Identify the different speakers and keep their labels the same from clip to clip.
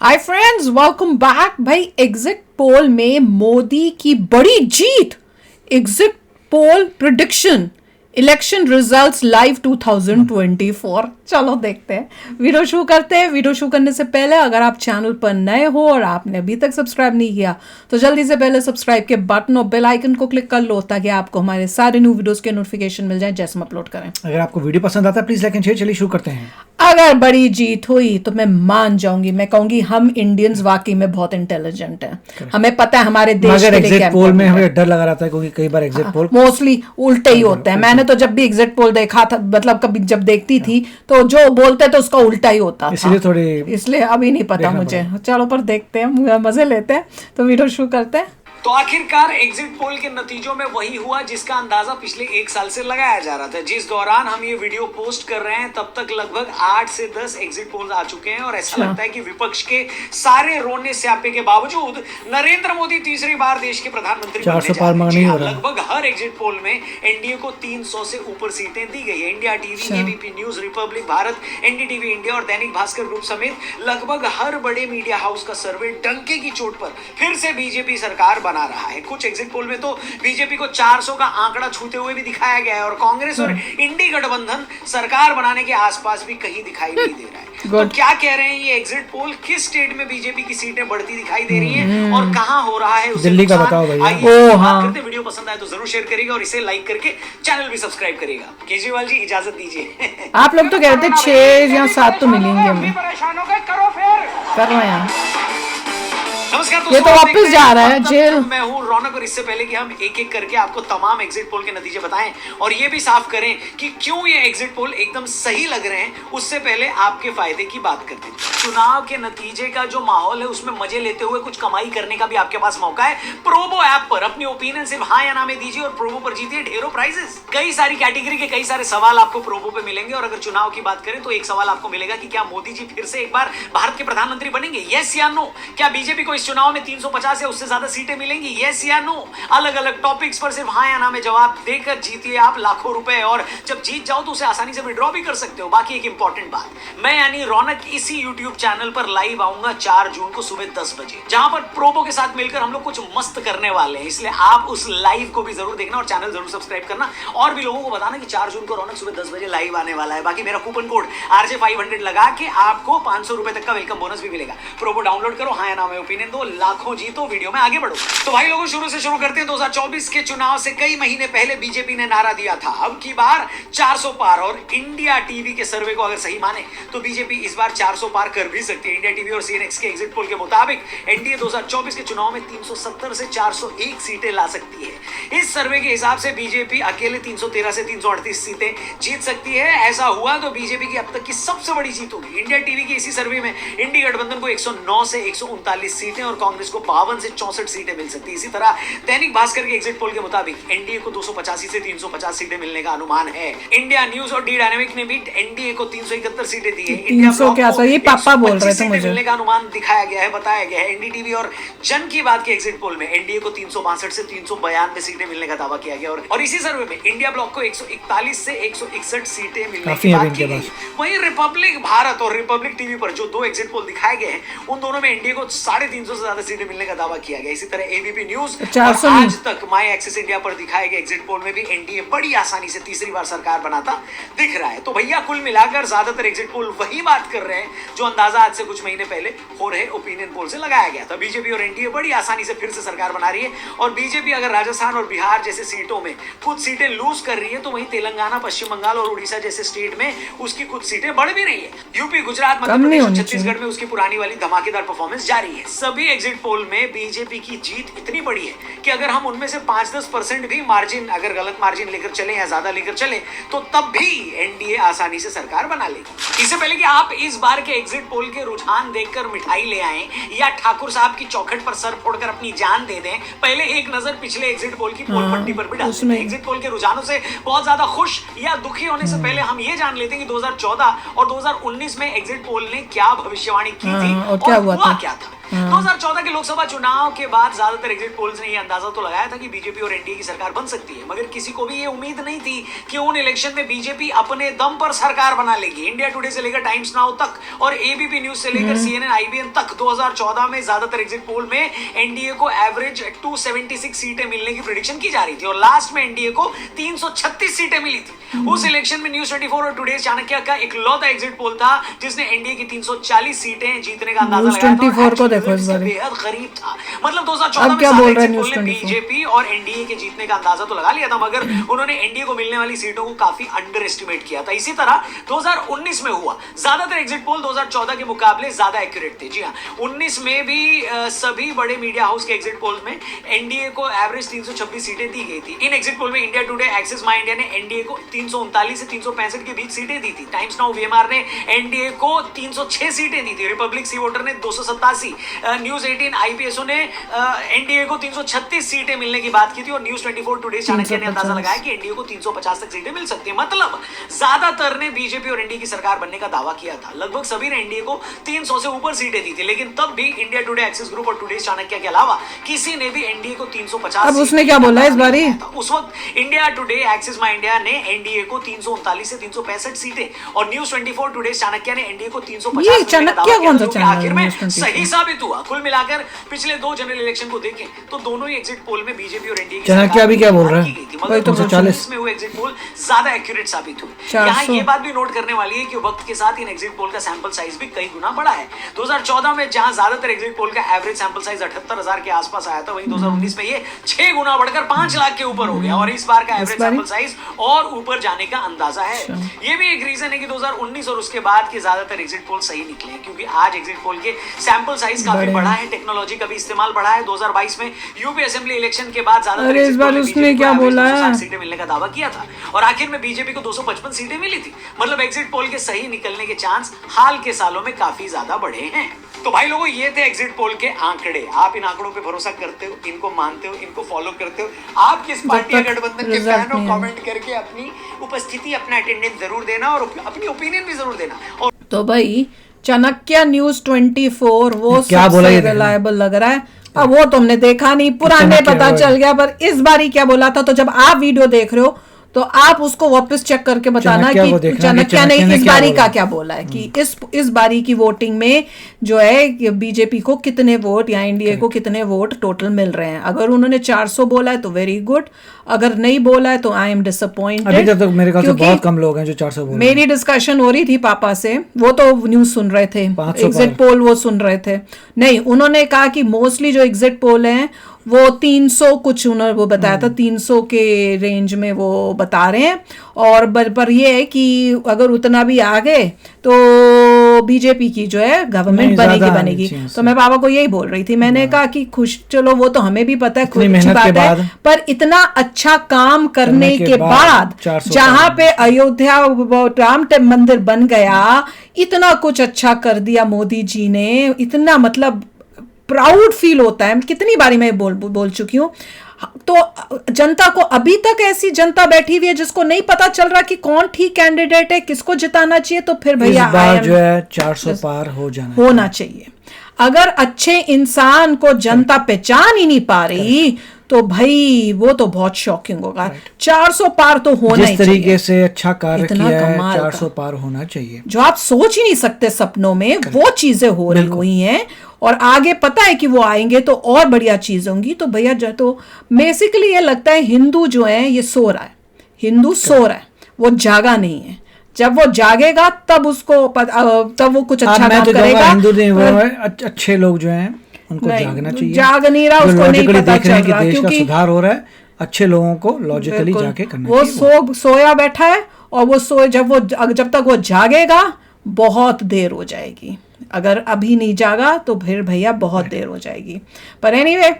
Speaker 1: हाय friends, welcome back. भाई, exit poll में मोदी की बड़ी जीत। Exit poll prediction, election results live 2024। चलो देखते हैं, वीडियो शुरू करते हैं। वीडियो शुरू करने से पहले अगर आप चैनल पर नए हो और आपने अभी तक सब्सक्राइब नहीं किया तो जल्दी से पहले सब्सक्राइब के बटन और बेल आइकन को क्लिक कर लो ताकि आपको हमारे सारे न्यू वीडियोस के नोटिफिकेशन मिल जाए जैसे हम अपलोड करें।
Speaker 2: अगर आपको वीडियो पसंद आता है प्लीज लाइक एंड शेयर। चलिए शुरू करते हैं।
Speaker 1: अगर बड़ी जीत हुई तो मैं मान जाऊंगी, मैं कहूंगी हम इंडियंस वाकई में बहुत इंटेलिजेंट हैं। हमें पता है हमारे देश
Speaker 2: मगर
Speaker 1: के लिए
Speaker 2: एग्जिट
Speaker 1: क्या
Speaker 2: पोल में
Speaker 1: important है।
Speaker 2: हमें डर लगा रहता है क्योंकि कई बार एग्जिट पोल
Speaker 1: मोस्टली उल्टे ही होते हैं। मैंने तो जब भी एग्जिट पोल देखा था, मतलब कभी जब देखती थी तो जो बोलते तो उसका उल्टा ही होता
Speaker 2: इसलिए
Speaker 1: था।
Speaker 2: थोड़ी
Speaker 1: इसलिए अभी नहीं पता मुझे। चलो पर देखते हैं, मजे लेते हैं। तो वीडियो शुरू करते हैं।
Speaker 3: तो आखिरकार एग्जिट पोल के नतीजों में वही हुआ जिसका अंदाजा पिछले एक साल से लगाया जा रहा था। जिस दौरान हम ये वीडियो पोस्ट कर रहे हैं तब तक लगभग 8 से 10 एग्जिट पोल्स आ चुके हैं और ऐसा लगता है कि विपक्ष के सारे रोने स्यापे के बावजूद नरेंद्र मोदी तीसरी बार देश के प्रधानमंत्री बनने जा रहे हैं। लगभग हर एग्जिट पोल में एनडीए को 300 से ऊपर सीटें दी गई है। India TV, ABP news, Republic Bharat, NDTV India और दैनिक भास्कर ग्रुप समेत लगभग हर बड़े मीडिया हाउस का सर्वे डंके की चोट पर फिर से बीजेपी सरकार बना रहा है। कुछ एग्जिट पोल में तो बीजेपी को 400 का आंकड़ा छूते हुए भी दिखाया गया है और कांग्रेस और इंडी गठबंधन सरकार बनाने के आसपास भी कहीं दिखाई नहीं दे रहा है। तो क्या कह रहे हैं ये एग्जिट पोल? किस स्टेट में बीजेपी की सीटें बढ़ती दिखाई दे रही हैं और कहां हो रहा है उसे
Speaker 2: दिल्ली का बताओ भैया।
Speaker 3: करते वीडियो पसंद आए तो जरूर शेयर करिएगा और इसे लाइक करके चैनल भी सब्सक्राइब करिएगा। केजरीवाल जी इजाजत दीजिए।
Speaker 1: आप लोग तो कहते 6 या 7 तो मिलेंगे हमें।
Speaker 3: परेशान हो गए, करो फिर
Speaker 1: कर रहे हैं।
Speaker 3: नमस्कार
Speaker 1: ये तो वापस जा रहा है जेल।
Speaker 3: मैं हूं रौनक और इससे पहले कि हम एक एक करके आपको तमाम एग्जिट पोल के नतीजे बताएं और ये भी साफ करें कि क्यों ये एग्जिट पोल एकदम सही लग रहे हैं, उससे पहले आपके फायदे की बात करते हैं। चुनाव के नतीजे का जो माहौल है उसमें मजे लेते हुए कुछ कमाई करने का भी आपके पास मौका है। प्रोबो ऐप पर अपनी ओपिनियन सिर्फ हाँ या ना में दीजिए और प्रोबो पर जीतिए ढेरों प्राइजेस। कई सारी कैटेगरी के कई सारे सवाल आपको प्रोबो पे मिलेंगे और अगर चुनाव की बात करें तो एक सवाल आपको मिलेगा कि क्या मोदी जी फिर से एक बार भारत के प्रधानमंत्री बनेंगे, यस या नो। क्या बीजेपी को इस चुनाव में 350 या उससे ज्यादा सीटें मिलेंगी, यस या नो। अलग अलग टॉपिक्स पर सिर्फ हाँ या ना में जवाब देकर जीतिए आप लाखों रुपए और जब जीत जाओ तो उसे आसानी से विड्रॉ भी कर सकते हो। बाकी एक इंपॉर्टेंट बात, मैं यानी रौनक इसी यूट्यूब चैनल पर लाइव आऊंगा 4 जून को सुबह 10 बजे, जहां पर प्रोबो के साथ मिलकर हम लोग कुछ मस्त करने वाले हैं। इसलिए आप उस लाइव को भी जरूर देखना और चैनल जरूर सब्सक्राइब करना और भी लोगों को बताना कि 4 जून को रौनक सुबह 10 बजे लाइव आने वाला है। बाकी मेरा कूपन कोड RJ500 लगा के आपको 500 रुपए तक का वेलकम बोनस भी मिलेगा। प्रोबो डाउनलोड करो, हाँ या ना में ओपिनियन दो, लाखों जीतो, वीडियो में आगे बढ़ो। तो भाई लोगों शुरू से शुरू करते हैं। 2024 के चुनाव से कई महीने पहले बीजेपी ने नारा दिया था अब की बार 400 पार और इंडिया टीवी के सर्वे को अगर सही माने तो बीजेपी इस बार 400 पार कर भी सकती है। इंडिया टीवी और सीएनएक्स के एग्जिट पोल के मुताबिक एनडीए 2024 के चुनाव में 370 से 401 सीटें ला सकती है। इस सर्वे के हिसाब से बीजेपी अकेले 313 से 338 सीटें जीत सकती है। ऐसा हुआ तो बीजेपी की अब तक की सबसे बड़ी जीत होगी। इंडिया टीवी की इसी सर्वे में इंडी गठबंधन को 109 से 139 सीटें और कांग्रेस को 52 से 64 सीटें मिल सकती है। इसी तरह दैनिक भास्कर के एग्जिट पोल के मुताबिक एनडीए को 285 से 350 सीटें मिलने का अनुमान है। इंडिया न्यूज और डी डायनेमिक ने भी एनडीए को 371 सीटें दी है। इंडिया ब्लॉक को ये पापा बोल रहे थे मुझे मिलने का अनुमान दिखाया गया है, बताया गया है। एनडीटीवी और जन की बात के एग्जिट पोल में एनडीए को 362 से 392 सीटें मिलने का दावा किया गया और इसी सर्वे में इंडिया ब्लॉक को 141 से 161 सीटें मिलने की बात की गई। वहीं रिपब्लिक भारत और रिपब्लिक टीवी पर जो 2 एग्जिट पोल दिखाए गए हैं उन दोनों में एनडीए को 350 से ज्यादा सीटें मिलने का दावा किया गया। इसी तरह एबीपी न्यूज और आज तक माई एक्सिस इंडिया पर दिखाए गए एग्जिट पोल में भी एनडीए बड़ी आसानी से तीसरी बार सरकार बनाता दिख रहा है। तो भैया कुल मिलाकर ज्यादातर एग्जिट पोल वही बात कर रहे हैं जो अंदाजा आज से कुछ महीने पहले हो रहे ओपिनियन पोल से लगाया गया था। बीजेपी और एनडीए बड़ी आसानी से फिर से सरकार बना रही है और बीजेपी अगर राजस्थान और बिहार जैसे सीटों में कुछ सीटें लूज कर रही है तो वहीं तेलंगाना, पश्चिम बंगाल और उड़ीसा जैसे स्टेट में उसकी कुछ सीटें बढ़ भी रही है। यूपी, गुजरात, मध्य प्रदेश, छत्तीसगढ़ में उसकी पुरानी वाली धमाकेदार परफॉर्मेंस जारी है। सभी एग्जिट पोल में बीजेपी की जीत इतनी बड़ी है कि अगर हम उनमें से 5-10% भी मार्जिन, अगर गलत मार्जिन लेकर चले या ज्यादा लेकर चले तो तब भी एनडीए आसानी से सरकार बना लेगी। इससे पहले कि आप इस बार के एग्जिट पोल के रुझान देखकर मिठाई ले आए या ठाकुर साहब की चौखट पर सर फोड़कर अपनी जान दे दें, पहले एक नजर पिछले एग्जिट पोल की पोल पट्टी पर भी डाल दें। एग्जिट पोल के रुझानों से बहुत ज्यादा खुश या दुखी होने से पहले हम ये जान लेते हैं कि 2014 और 2019 में एग्जिट पोल ने क्या भविष्यवाणी की थी और हुआ क्या था। 2014 के लोकसभा चुनाव के बाद ज्यादातर एग्जिट पोल्स ने यह अंदाजा तो लगाया था कि बीजेपी और एनडीए की सरकार बन सकती है, मगर किसी को भी ये उम्मीद नहीं थी कि उन इलेक्शन में बीजेपी अपने दम पर सरकार बना लेगी। इंडिया टुडे से लेकर टाइम्स नाउ तक और एबीपी न्यूज से लेकर सीएनएन आईबीएन तक 2014 में ज्यादातर एग्जिट पोल में एनडीए को एवरेज 276 सीटें मिलने की प्रेडिक्शन की जा रही थी और लास्ट में एनडीए को 336 सीटें मिली थी। उस इलेक्शन में न्यूज 24 और टुडे चाणक्य का इकलौता एग्जिट पोल था जिसने एनडीए की 340 सीटें जीतने का अंदाजा लगाया था।
Speaker 1: 24 को देखो इस बार
Speaker 3: बेहद करीब था, मतलब 2014 में बीजेपी और एनडीए के जीतने का अंदाजा तो लगा लिया था, मगर उन्होंने एनडीए को मिलने वाली सीटों को काफी अंडर एस्टिमेट किया था। इसी तरह 2019 में हुआ, ज्यादातर एग्जिट पोल 2014 के मुकाबले ज्यादा एक्यूरेट थे। जी हाँ, 19 में भी सभी बड़े मीडिया हाउस के एग्जिट पोल में एनडीए को एवरेज 326 सीटें दी गई थी। इन एग्जिट पोल में इंडिया टुडे, एक्सिस माई इंडिया ने एनडीए को 339 से 365 के बीच सीटें दी थी। टाइम्स नाउ वीएमआर ने एनडीए को 306 सीटें दी थी। रिपब्लिक सी वोटर ने 287, न्यूज 18 आईपीएसओ ने एनडीए को 336 सीटें मिलने की बात की थी और न्यूज 24 टुडे चाणक्य ने अंदाजा लगाया कि एनडीए को 350 तक सीटें मिल सकती है। मतलब ज्यादातर ने बीजेपी और एनडीए की सरकार बनने का दावा किया था। लगभग सभी ने एनडीए को 300 से ऊपर सीटें दी थी, लेकिन तब भी इंडिया टुडे, एक्सिस ग्रुप और टुडे चाणक्य के अलावा किसी ने भी एनडीए को 350।
Speaker 1: अब उसने क्या बोला इस बारी?
Speaker 3: उस वक्त इंडिया टुडे, एक्सिस माई इंडिया ने एनडीए को 339 से 365 सीटें और न्यूज 24 टुडे चाणक्य ने एनडीए को 350।
Speaker 1: ये चाणक्य कौन सा चैनल है?
Speaker 3: आखिर में सही साबित हुआ। कुल मिलाकर पिछले 2 जनरल इलेक्शन को देखें तो दोनों ही एग्जिट पोल में बीजेपी और एनडीए की
Speaker 2: चाणक्य अभी क्या बोल रहा है?
Speaker 3: मगर 240 में हुए एग्जिट पोल ज्यादा एक्यूरेट साबित हुए। यहाँ ये बात भी नोट करने वाली है कि वक्त के साथ इन एग्जिट पोल का सैंपल साइज भी कई गुना बढ़ा है। 2014 में जहां ज्यादातर एग्जिट पोल का एवरेज सैंपल साइज 78,000 के आसपास आया था, वहीं 2019 में ये 6 गुना बढ़कर 5 लाख के ऊपर हो गया और इस बार का एवरेज सैंपल साइज और ऊपर जाने का अंदाजा है। ये भी एक रीजन है कि 2019 और उसके बाद के ज्यादातर एग्जिट पोल सही निकले, क्योंकि आज एग्जिट पोल के सैंपल साइज काफी बढ़ा है, टेक्नोलॉजी का भी इस्तेमाल बढ़ा है। 2022 में यूपी असेंबली इलेक्शन के बाद ज्यादातर
Speaker 1: इस बार उसने क्या बोला है?
Speaker 3: 260 सीटें मिलने का दावा किया था और आखिर में बीजेपी को 255 सीटें मिली थी। मतलब एग्जिट पोल के सही निकलने के चांस हाल के सालों में काफी ज्यादा बढ़े हैं। तो भाई लोगों, ये थे एग्जिट पोल के आंकड़े। आप इन आंकड़ों पे भरोसा करते हो, इनको मानते हो, इनको फॉलो करते हो? आप किस पार्टी या गठबंधन के फैन हो? कमेंट करके अपनी उपस्थिति, अपना अटेंडेंस जरूर देना और अपनी ओपिनियन भी जरूर देना। और
Speaker 1: तो भाई चाणक्य न्यूज 24 वो
Speaker 2: क्या बोला
Speaker 1: सबसे
Speaker 2: ये देखना।
Speaker 1: रिलायबल लग रहा है। अब वो तुमने देखा नहीं, पुराने
Speaker 2: चाणक्य
Speaker 1: पता
Speaker 2: वो
Speaker 1: चल गया, पर इस बारी क्या बोला था? तो जब आप वीडियो देख रहे हो तो आप उसको वापस चेक करके बताना
Speaker 2: चाणक्य वो
Speaker 1: कि
Speaker 2: देखना
Speaker 1: चाणक्य ने
Speaker 2: चाणक्य
Speaker 1: इस
Speaker 2: क्या
Speaker 1: बारी
Speaker 2: बोला।
Speaker 1: का क्या बोला है कि इस बारी की वोटिंग में जो है बीजेपी को कितने वोट या एनडीए को कितने वोट टोटल मिल रहे हैं। अगर उन्होंने 400 बोला है तो वेरी गुड, अगर नहीं बोला है तो आई एम डिसअपॉइंटेड।
Speaker 2: अभी तक तो मेरे ख्याल से बहुत कम लोग हैं जो 400 बोल रहे हैं।
Speaker 1: मेरी डिस्कशन हो रही थी पापा से, वो तो न्यूज सुन रहे थे,
Speaker 2: 500
Speaker 1: एग्जिट पोल वो सुन रहे थे। नहीं, उन्होंने कहा कि मोस्टली जो एग्जिट पोल हैं वो 300 कुछ, उन्होंने वो बताया था 300 के रेंज में वो बता रहे हैं। और पर ये है कि अगर उतना भी आ गए तो बीजेपी की जो है गवर्नमेंट बनेगी। तो मैं पापा को यही बोल रही थी, मैंने कहा कि खुश, चलो वो तो हमें भी पता है, खुश अच्छी बात है, पर इतना अच्छा काम करने के बाद जहां पे अयोध्या राम मंदिर बन गया, इतना कुछ अच्छा कर दिया मोदी जी ने, इतना मतलब प्राउड फील होता है। कितनी बारी मैं बोल चुकी हूँ। तो जनता को, अभी तक ऐसी जनता बैठी हुई है जिसको नहीं पता चल रहा कि कौन ठीक कैंडिडेट है, किसको जिताना चाहिए। तो फिर भैया
Speaker 2: इस बार जो है 400 पार होना चाहिए।
Speaker 1: अगर अच्छे इंसान को जनता पहचान ही नहीं पा रही तो भाई वो तो बहुत शॉकिंग होगा। 400 पार तो होना ही चाहिए।
Speaker 2: जिस तरीके से अच्छा कार्य किया है, 400 पार होना चाहिए।
Speaker 1: जो आप सोच ही नहीं सकते सपनों में, वो चीजें हो रही हुई हैं और आगे पता है कि वो आएंगे तो और बढ़िया चीज होंगी। तो भैया जो तो बेसिकली ये लगता है हिंदू जो है ये सो रहा है, हिंदू सो रहा है, वो जागा नहीं है। जब वो जागेगा तब उसको तब वो कुछ अच्छा काम करेगा।
Speaker 2: हिंदू नहीं, वो अच्छे लोग जो हैं उनको जागना चाहिए।
Speaker 1: जाग नहीं रहा, उसको नहीं पता चल रहा
Speaker 2: कि देश का सुधार हो रहा है। अच्छे लोगों को लॉजिकली जाके करना चाहिए।
Speaker 1: वो सोया बैठा है और वो जब तक वो जागेगा बहुत देर हो जाएगी। अगर अभी नहीं जागा तो फिर भैया बहुत देर हो जाएगी। पर एनीवे,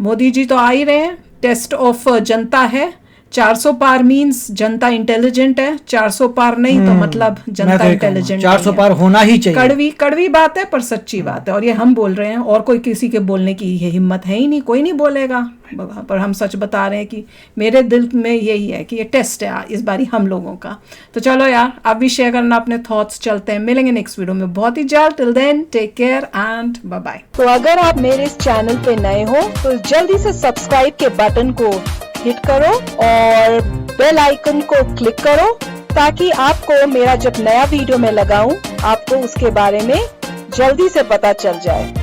Speaker 1: मोदी जी तो आ ही रहे हैं, टेस्ट ऑफ जनता है, 400 पार मीन्स जनता इंटेलिजेंट है, 400 पार नहीं तो मतलब
Speaker 2: मैं
Speaker 1: जनता
Speaker 2: तो ये
Speaker 1: इंटेलिजेंट
Speaker 2: कहूँगा, 400 पार होना ही चाहिए।
Speaker 1: कड़वी बात है पर सच्ची बात है, और ये हम बोल रहे हैं, और कोई किसी के बोलने की ये हिम्मत है ही नहीं, कोई नहीं बोलेगा, पर हम सच बता रहे हैं कि मेरे दिल में यही है कि ये टेस्ट है इस बारी हम लोगों का। तो चलो यार, आप भी शेयर करना अपने थॉट्स। चलते हैं, मिलेंगे नेक्स्ट वीडियो में बहुत ही जल्द। Till then take care and bye bye.
Speaker 4: तो अगर आप मेरे इस चैनल पे नए हो तो जल्दी से सब्सक्राइब के बटन को हिट करो और बेल आइकन को क्लिक करो, ताकि आपको मेरा जब नया वीडियो मैं लगाऊं आपको उसके बारे में जल्दी से पता चल जाए।